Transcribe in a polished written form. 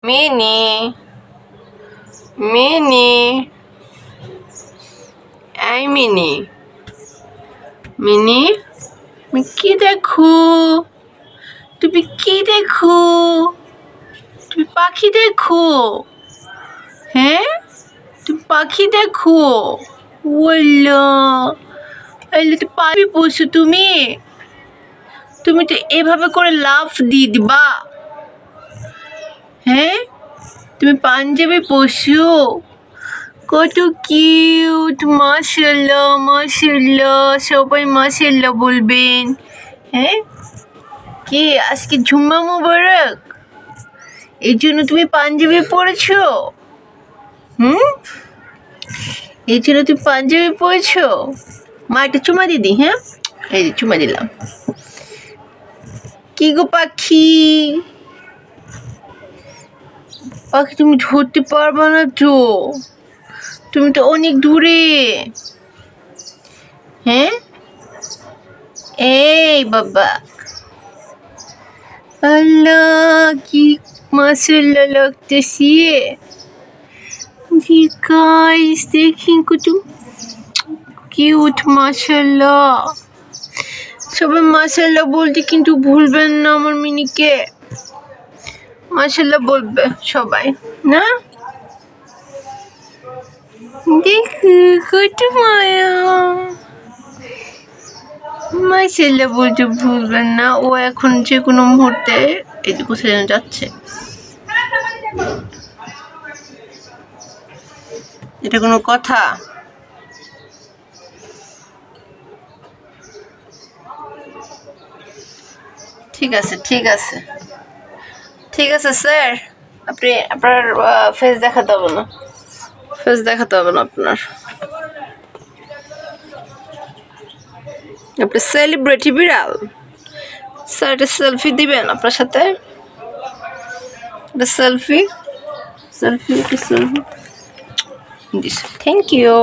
Mini mini এই mini mini তুমি কি দেখো? তুমি কি দেখো? তুমি পাখি দেখো? হ্যাঁ, তুমি পাখি দেখো? ওল্লা এলে তো পাখি পশু তুমি তুমি তো এভাবে করে লাফ দিয়ে দিবা। হ্যাঁ, তুমি পাঞ্জাবি পশু, কত কিউট, মাশাআল্লাহ মাশাআল্লাহ, সবাই মাশাআল্লাহ বলবেন। হ্যাঁ, কি আজকে জুম্মা মুবারক, এই জন্য তুমি পাঞ্জাবি পরেছো? এই জন্য তুমি পাঞ্জাবি পরেছো? মা একটা চুমা দিদি। হ্যাঁ, এই যে চুমা দিলাম। কি গো পাখি, পাখি তুমি ধরতে পারবে না তো, তুমি তো অনেক দূরে। হ্যাঁ, এই বাবা, আল্লাহ কি মাশাআল্লাহ লাগতেছে। গাইস দেখেন কত কিউট, মাশাআল্লাহ। সবাই মাশাআল্লাহ বলতে কিন্তু ভুলবেন না আমার মিনিকে, মাশাআল্লাহ বলবে সবাই না। দেখো কত মায়া, মাশাআল্লাহ বলতে ভুলবেন না। ও এখন যে কোনো মুহূর্তে এই যে কোথায় যেন যাচ্ছে। এটা কোনো কথা? ঠিক আছে ঠিক আছে ঠিক আছে স্যার, আপনি আপনার ফেস দেখাতে হবে না, ফেস দেখাতে হবে না আপনার। আপনি সেলিব্রিটি বিড়াল স্যার, একটা সেলফি দিবেন আপনার সাথে? একটা সেলফি, সেলফি, একটা সেলফি দিস। Thank you.